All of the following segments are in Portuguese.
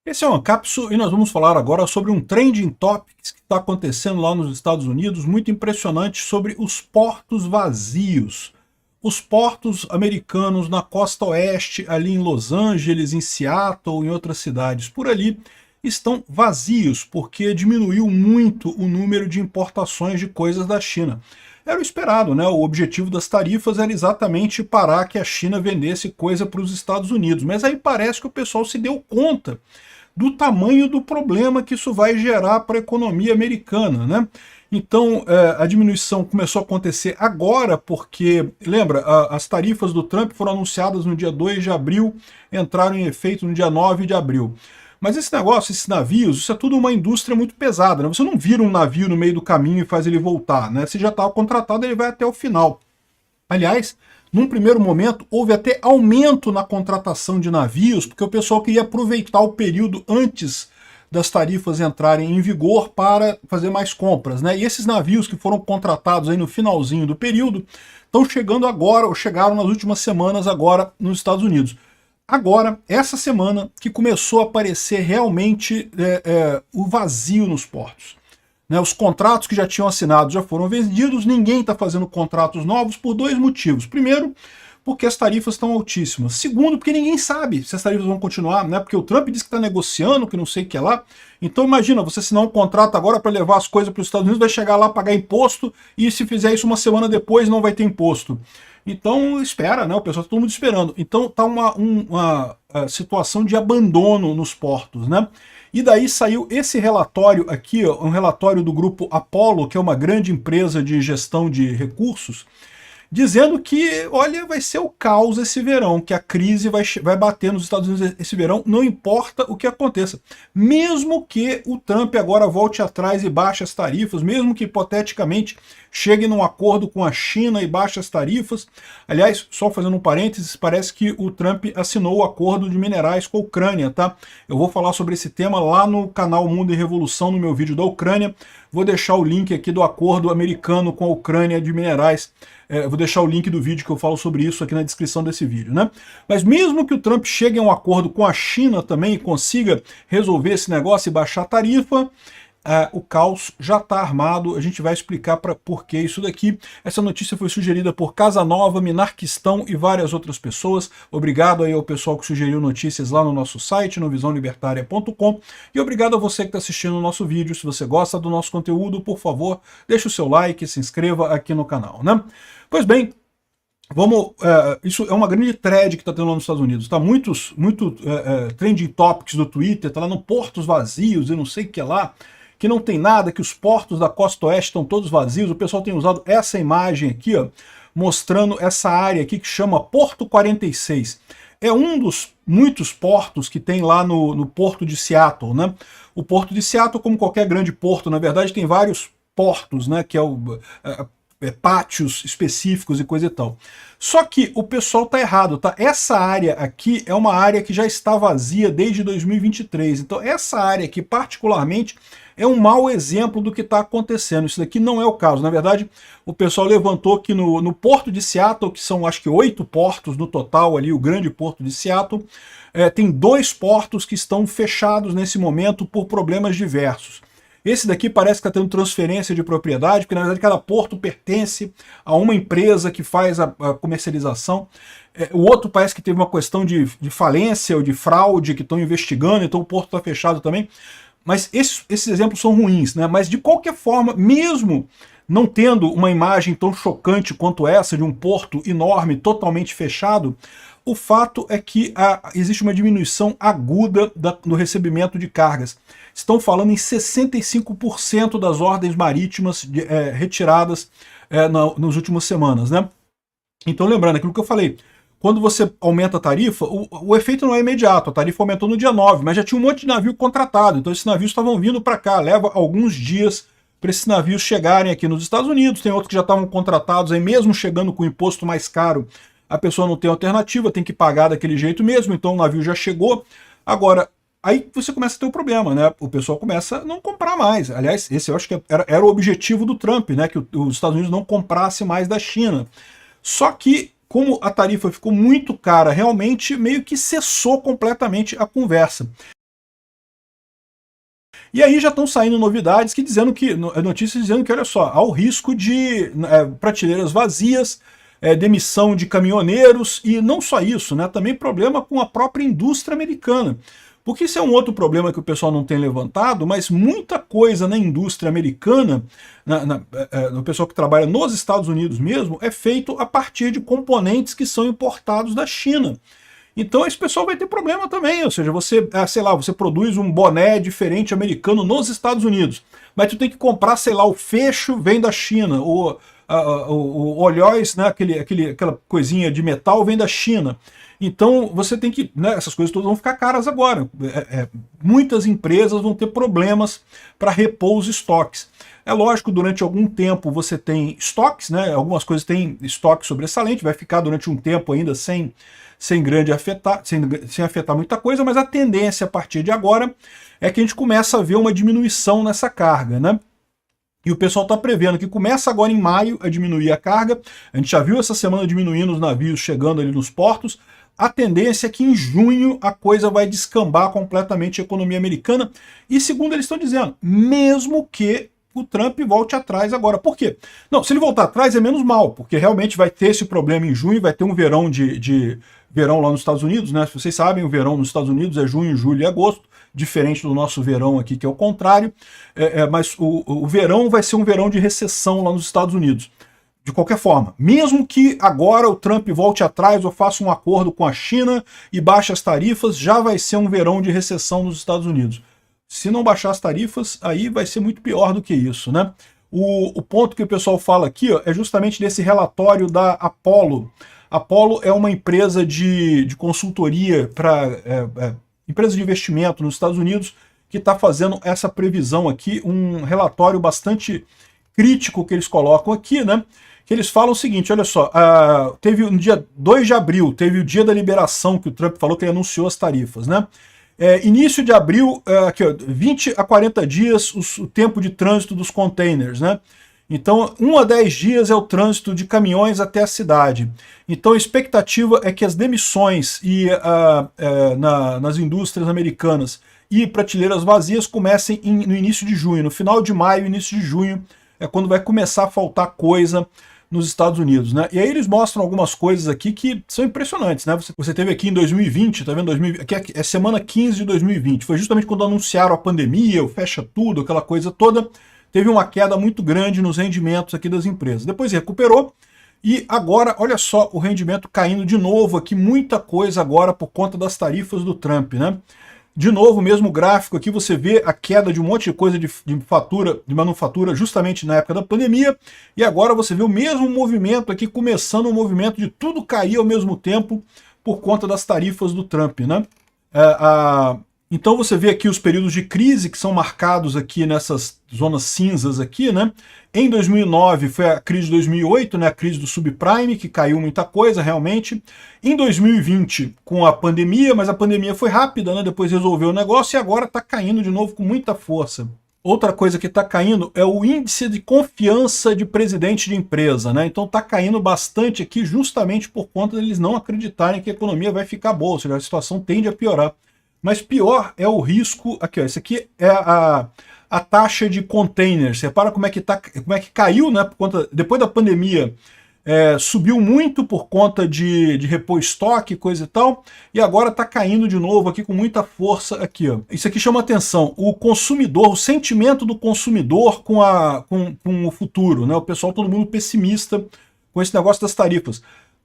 Esse é o Ancapsu e nós vamos falar agora sobre um trending topics que está acontecendo lá nos Estados Unidos, muito impressionante, sobre os portos vazios. Os portos americanos na costa oeste, ali em Los Angeles, em Seattle, em outras cidades por ali, estão vazios, porque diminuiu muito o número de importações de coisas da China. Era o esperado, né? O objetivo das tarifas era exatamente parar que a China vendesse coisa para os Estados Unidos, mas aí parece que o pessoal se deu conta do tamanho do problema que isso vai gerar para a economia americana, né? Então, a diminuição começou a acontecer agora, porque, lembra, as tarifas do Trump foram anunciadas no dia 2 de abril, entraram em efeito no dia 9 de abril. Mas esse negócio, esses navios, isso é tudo uma indústria muito pesada, né? Você não vira um navio no meio do caminho e faz ele voltar, né? Se já estava contratado, ele vai até o final. Aliás, num primeiro momento, houve até aumento na contratação de navios, porque o pessoal queria aproveitar o período antes das tarifas entrarem em vigor para fazer mais compras, né? E esses navios que foram contratados aí no finalzinho do período estão chegando agora, ou chegaram nas últimas semanas agora nos Estados Unidos. Agora, essa semana, que começou a aparecer realmente o vazio nos portos. Né, os contratos que já tinham assinado já foram vendidos, ninguém está fazendo contratos novos por dois motivos. Primeiro, porque as tarifas estão altíssimas. Segundo, porque ninguém sabe se as tarifas vão continuar, né? Porque o Trump disse que está negociando, que não sei o que é lá. Então imagina, você assinar um contrato agora para levar as coisas para os Estados Unidos, vai chegar lá pagar imposto, e se fizer isso uma semana depois não vai ter imposto. Então espera, né? O pessoal está todo mundo esperando. Então está uma situação de abandono nos portos, né? E daí saiu esse relatório aqui, ó, um relatório do grupo Apollo, que é uma grande empresa de gestão de recursos, dizendo que, olha, vai ser o caos esse verão, que a crise vai bater nos Estados Unidos esse verão, não importa o que aconteça. Mesmo que o Trump agora volte atrás e baixe as tarifas, mesmo que hipoteticamente chegue num acordo com a China e baixe as tarifas. Aliás, só fazendo um parênteses, parece que o Trump assinou o acordo de minerais com a Ucrânia, tá? Eu vou falar sobre esse tema lá no canal Mundo e Revolução, no meu vídeo da Ucrânia. Vou deixar o link aqui do acordo americano com a Ucrânia de minerais. Vou deixar o link do vídeo que eu falo sobre isso aqui na descrição desse vídeo, né? Mas mesmo que o Trump chegue a um acordo com a China também e consiga resolver esse negócio e baixar a tarifa, o caos já está armado. A gente vai explicar por que isso daqui. Essa notícia foi sugerida por Casanova, Minarquistão e várias outras pessoas. Obrigado aí ao pessoal que sugeriu notícias lá no nosso site, no visãolibertaria.com. E obrigado a você que está assistindo o nosso vídeo. Se você gosta do nosso conteúdo, por favor, deixe o seu like e se inscreva aqui no canal, né? Pois bem, vamos, isso é uma grande thread que está tendo lá nos Estados Unidos. Tá muito trending topics do Twitter, tá lá no portos vazios e não sei o que lá, que não tem nada, que os portos da costa oeste estão todos vazios. O pessoal tem usado essa imagem aqui, ó, mostrando essa área aqui que chama Porto 46. É um dos muitos portos que tem lá no porto de Seattle, né? O porto de Seattle, como qualquer grande porto, na verdade, tem vários portos, né? Que é pátios específicos e coisa e tal. Só que o pessoal tá errado, tá? Essa área aqui é uma área que já está vazia desde 2023. Então essa área aqui, particularmente, é um mau exemplo do que está acontecendo. Isso daqui não é o caso. Na verdade, o pessoal levantou que no porto de Seattle, que são acho que 8 portos no total ali, o grande porto de Seattle, tem 2 portos que estão fechados nesse momento por problemas diversos. Esse daqui parece que está tendo transferência de propriedade, porque na verdade cada porto pertence a uma empresa que faz a comercialização. O outro parece que teve uma questão de falência ou de fraude que estão investigando, então o porto está fechado também. Mas esses exemplos são ruins, né? Mas de qualquer forma, mesmo não tendo uma imagem tão chocante quanto essa de um porto enorme, totalmente fechado, o fato é que existe uma diminuição aguda no recebimento de cargas. Estão falando em 65% das ordens marítimas retiradas nas últimas semanas, né? Então lembrando aquilo que eu falei, quando você aumenta a tarifa, o efeito não é imediato. A tarifa aumentou no dia 9, mas já tinha um monte de navio contratado, então esses navios estavam vindo para cá. Leva alguns dias para esses navios chegarem aqui nos Estados Unidos. Tem outros que já estavam contratados, aí mesmo chegando com imposto mais caro, a pessoa não tem alternativa, tem que pagar daquele jeito mesmo, então o navio já chegou. Agora, aí você começa a ter um problema, né? O pessoal começa a não comprar mais. Aliás, esse eu acho que era o objetivo do Trump, né? Que os Estados Unidos não comprasse mais da China. Só que, como a tarifa ficou muito cara, realmente meio que cessou completamente a conversa. E aí já estão saindo novidades que dizendo que, notícias dizendo que, olha só, há o risco de prateleiras vazias, demissão de caminhoneiros, e não só isso, né, também problema com a própria indústria americana. Porque isso é um outro problema que o pessoal não tem levantado, mas muita coisa na indústria americana, no pessoal que trabalha nos Estados Unidos mesmo, é feito a partir de componentes que são importados da China. Então esse pessoal vai ter problema também, ou seja, você, sei lá, você produz um boné diferente americano nos Estados Unidos, mas tu tem que comprar, sei lá, o fecho vem da China, o olhóis, né, aquela coisinha de metal vem da China. Então você tem que, né, essas coisas todas vão ficar caras agora. Muitas empresas vão ter problemas para repor os estoques. É lógico, durante algum tempo você tem estoques, né, algumas coisas têm estoque sobressalente, vai ficar durante um tempo ainda sem afetar muita coisa, mas a tendência a partir de agora é que a gente começa a ver uma diminuição nessa carga, né? E o pessoal está prevendo que começa agora em maio a diminuir a carga. A gente já viu essa semana diminuindo os navios chegando ali nos portos. A tendência é que em junho a coisa vai descambar completamente a economia americana. E segundo eles estão dizendo, mesmo que o Trump volte atrás agora. Por quê? Não, se ele voltar atrás é menos mal, porque realmente vai ter esse problema em junho, vai ter um verão verão lá nos Estados Unidos, né? Se vocês sabem, o verão nos Estados Unidos é junho, julho e agosto, diferente do nosso verão aqui, que é o contrário, mas o verão vai ser um verão de recessão lá nos Estados Unidos. De qualquer forma, mesmo que agora o Trump volte atrás ou faça um acordo com a China e baixe as tarifas, já vai ser um verão de recessão nos Estados Unidos. Se não baixar as tarifas, aí vai ser muito pior do que isso, né? O ponto que o pessoal fala aqui, ó, é justamente desse relatório da Apollo. Apollo é uma empresa de consultoria para empresa de investimento nos Estados Unidos que está fazendo essa previsão aqui, um relatório bastante crítico que eles colocam aqui, né? Que eles falam o seguinte, olha só, teve no dia 2 de abril, teve o dia da liberação que o Trump falou que ele anunciou as tarifas, né? Início de abril, aqui, ó, 20 a 40 dias o tempo de trânsito dos containers, né? Então, 1 a 10 dias é o trânsito de caminhões até a cidade. Então, a expectativa é que as demissões nas indústrias americanas e prateleiras vazias comecem no início de junho. No final de maio, início de junho, é quando vai começar a faltar coisa nos Estados Unidos, né? E aí eles mostram algumas coisas aqui que são impressionantes, né? Você teve aqui em 2020, tá vendo? Aqui é semana 15 de 2020, foi justamente quando anunciaram a pandemia, o fecha tudo, aquela coisa toda. Teve uma queda muito grande nos rendimentos aqui das empresas. Depois recuperou e agora, olha só o rendimento caindo de novo aqui, muita coisa agora por conta das tarifas do Trump, né? De novo, mesmo gráfico aqui, você vê a queda de um monte de coisa de manufatura justamente na época da pandemia, e agora você vê o mesmo movimento aqui, começando um movimento de tudo cair ao mesmo tempo por conta das tarifas do Trump, né? Então você vê aqui os períodos de crise que são marcados aqui nessas zonas cinzas aqui, né? Em 2009 foi a crise de 2008, né? A crise do subprime, que caiu muita coisa realmente. Em 2020 com a pandemia, mas a pandemia foi rápida, né? Depois resolveu o negócio e agora está caindo de novo com muita força. Outra coisa que está caindo é o índice de confiança de presidente de empresa, né? Então está caindo bastante aqui justamente por conta deles não acreditarem que a economia vai ficar boa, ou seja, a situação tende a piorar. Mas pior é o risco, aqui ó, esse aqui é a taxa de containers. Repara como é que caiu, né? Por conta, depois da pandemia, subiu muito por conta de repor estoque, coisa e tal, e agora está caindo de novo aqui com muita força aqui, ó. Isso aqui chama atenção, o consumidor, o sentimento do consumidor com o futuro, né? O pessoal, todo mundo pessimista com esse negócio das tarifas.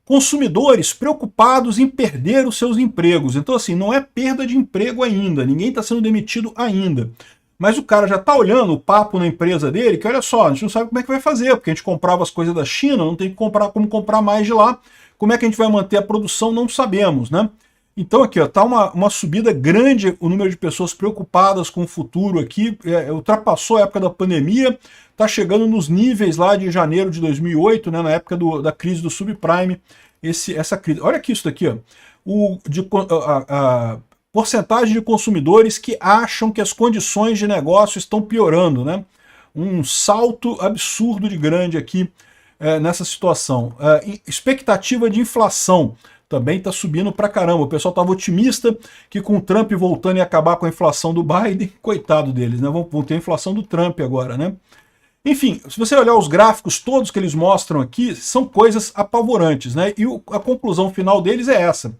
Consumidores preocupados em perder os seus empregos. Então, assim, não é perda de emprego ainda, ninguém está sendo demitido ainda. Mas o cara já está olhando o papo na empresa dele, que olha só, a gente não sabe como é que vai fazer, porque a gente comprava as coisas da China, não tem como comprar mais de lá. Como é que a gente vai manter a produção, não sabemos, né? Então aqui está uma subida grande, o número de pessoas preocupadas com o futuro aqui, ultrapassou a época da pandemia, está chegando nos níveis lá de janeiro de 2008, né, na época da crise do subprime, essa crise. Olha aqui isso daqui, ó, a porcentagem de consumidores que acham que as condições de negócio estão piorando, né? Um salto absurdo de grande aqui nessa situação. Expectativa de inflação também está subindo pra caramba. O pessoal estava otimista que com o Trump voltando ia acabar com a inflação do Biden, coitado deles, né? Vão ter a inflação do Trump agora, né? Enfim, se você olhar os gráficos todos que eles mostram aqui, são coisas apavorantes, né? E a conclusão final deles é essa,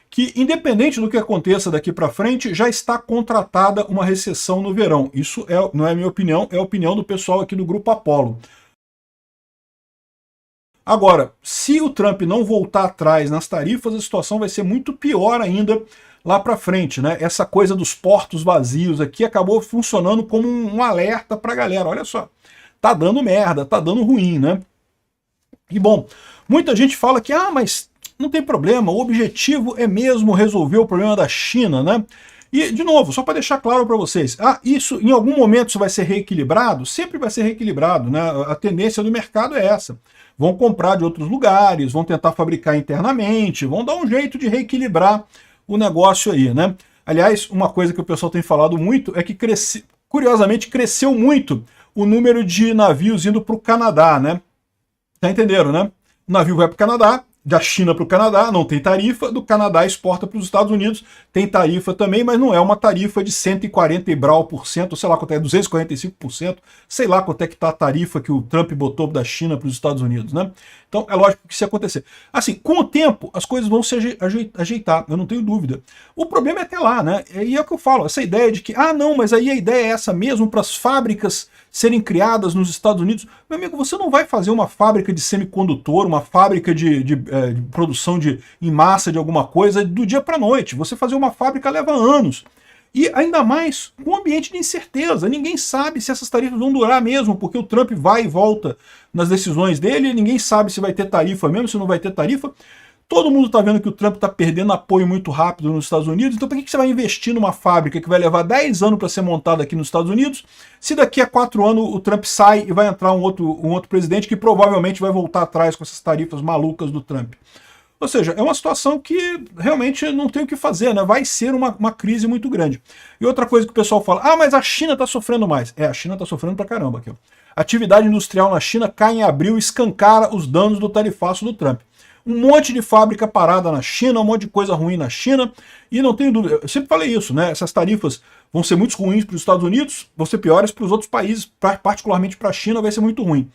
que independente do que aconteça daqui para frente, já está contratada uma recessão no verão. Isso não é minha opinião, é a opinião do pessoal aqui do Grupo Apollo. Agora, se o Trump não voltar atrás nas tarifas, a situação vai ser muito pior ainda lá para frente, né? Essa coisa dos portos vazios aqui acabou funcionando como um alerta para a galera. Olha só, tá dando merda, tá dando ruim, né? E bom, muita gente fala que, mas não tem problema, o objetivo é mesmo resolver o problema da China, né? E, de novo, só para deixar claro para vocês, isso em algum momento isso vai ser reequilibrado? Sempre vai ser reequilibrado, né? A tendência do mercado é essa. Vão comprar de outros lugares, vão tentar fabricar internamente, vão dar um jeito de reequilibrar o negócio aí, né? Aliás, uma coisa que o pessoal tem falado muito é que, curiosamente, cresceu muito o número de navios indo para o Canadá, né? Tá entendendo, né? O navio vai para o Canadá, da China para o Canadá, não tem tarifa, do Canadá exporta para os Estados Unidos, tem tarifa também, mas não é uma tarifa de 140 e brau por cento, sei lá quanto é, 245%, sei lá quanto é que está a tarifa que o Trump botou da China para os Estados Unidos, né? Então é lógico que isso ia acontecer. Assim, com o tempo, as coisas vão se ajeitar, eu não tenho dúvida. O problema é até lá, né? E é o que eu falo, essa ideia de que, não, mas aí a ideia é essa mesmo para as fábricas serem criadas nos Estados Unidos. Meu amigo, você não vai fazer uma fábrica de semicondutor, uma fábrica de produção em massa de alguma coisa do dia para a noite. Você fazer uma fábrica leva anos. E ainda mais com um ambiente de incerteza. Ninguém sabe se essas tarifas vão durar mesmo, porque o Trump vai e volta nas decisões dele, ninguém sabe se vai ter tarifa mesmo, se não vai ter tarifa. Todo mundo está vendo que o Trump está perdendo apoio muito rápido nos Estados Unidos, então por que você vai investir numa fábrica que vai levar 10 anos para ser montada aqui nos Estados Unidos, se daqui a 4 anos o Trump sai e vai entrar um outro presidente que provavelmente vai voltar atrás com essas tarifas malucas do Trump? Ou seja, é uma situação que realmente não tem o que fazer, né? Vai ser uma crise muito grande. E outra coisa que o pessoal fala, mas a China está sofrendo mais. A China está sofrendo pra caramba aqui. Ó. A atividade industrial na China cai em abril e escancara os danos do tarifaço do Trump. Um monte de fábrica parada na China, um monte de coisa ruim na China, e não tenho dúvida, eu sempre falei isso, né? Essas tarifas vão ser muito ruins para os Estados Unidos, vão ser piores para os outros países, particularmente para a China vai ser muito ruim.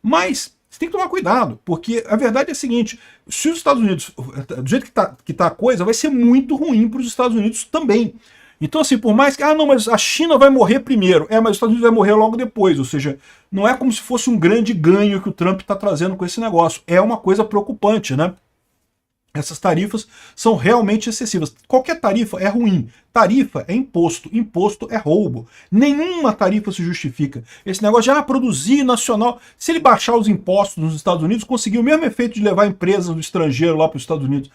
Mas você tem que tomar cuidado, porque a verdade é a seguinte, se os Estados Unidos, do jeito que tá a coisa, vai ser muito ruim para os Estados Unidos também. Então, assim, por mais que, não, mas a China vai morrer primeiro, mas os Estados Unidos vai morrer logo depois, ou seja, não é como se fosse um grande ganho que o Trump está trazendo com esse negócio, é uma coisa preocupante, né? Essas tarifas são realmente excessivas. Qualquer tarifa é ruim. Tarifa é imposto. Imposto é roubo. Nenhuma tarifa se justifica. Esse negócio de produzir nacional. Se ele baixar os impostos nos Estados Unidos, conseguiu o mesmo efeito de levar empresas do estrangeiro lá para os Estados Unidos.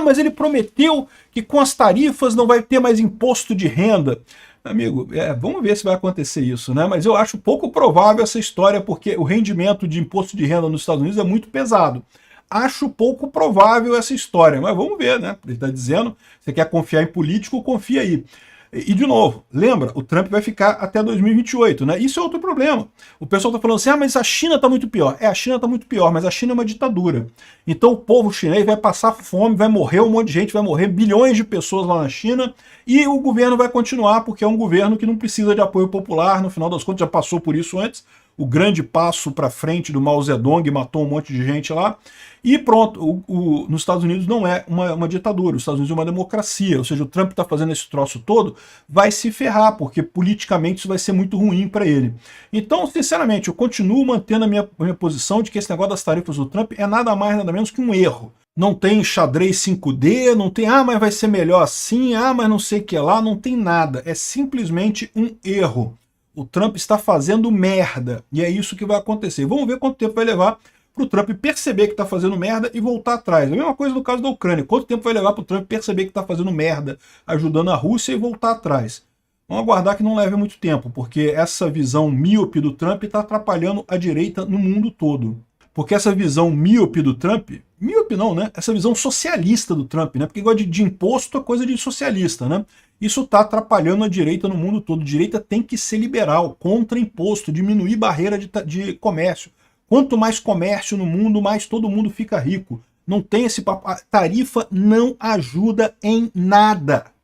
Mas ele prometeu que com as tarifas não vai ter mais imposto de renda. Amigo, vamos ver se vai acontecer isso, né? Mas eu acho pouco provável essa história, porque o rendimento de imposto de renda nos Estados Unidos é muito pesado. Acho pouco provável essa história, mas vamos ver, né? Ele está dizendo, você quer confiar em político, confia aí. E de novo, lembra, o Trump vai ficar até 2028, né? Isso é outro problema. O pessoal está falando assim, mas a China está muito pior. A China está muito pior, mas a China é uma ditadura. Então o povo chinês vai passar fome, vai morrer um monte de gente, vai morrer bilhões de pessoas lá na China, e o governo vai continuar, porque é um governo que não precisa de apoio popular, no final das contas já passou por isso antes, o grande passo para frente do Mao Zedong, matou um monte de gente lá, e pronto, nos Estados Unidos não é uma ditadura, os Estados Unidos é uma democracia, ou seja, o Trump está fazendo esse troço todo, vai se ferrar, porque politicamente isso vai ser muito ruim para ele. Então, sinceramente, eu continuo mantendo a minha posição de que esse negócio das tarifas do Trump é nada mais, nada menos que um erro. Não tem xadrez 5D, não tem, mas vai ser melhor assim, mas não sei o que lá, não tem nada, é simplesmente um erro. O Trump está fazendo merda, e é isso que vai acontecer. Vamos ver quanto tempo vai levar para o Trump perceber que está fazendo merda e voltar atrás. A mesma coisa no caso da Ucrânia. Quanto tempo vai levar para o Trump perceber que está fazendo merda, ajudando a Rússia e voltar atrás? Vamos aguardar que não leve muito tempo, porque essa visão míope do Trump está atrapalhando a direita no mundo todo. Porque essa visão míope do Trump, míope não, né? Essa visão socialista do Trump, né? Porque igual de imposto é coisa de socialista, né? Isso está atrapalhando a direita no mundo todo. A direita tem que ser liberal, contra imposto, diminuir barreira de comércio. Quanto mais comércio no mundo, mais todo mundo fica rico. Não tem esse papo. A tarifa não ajuda em nada.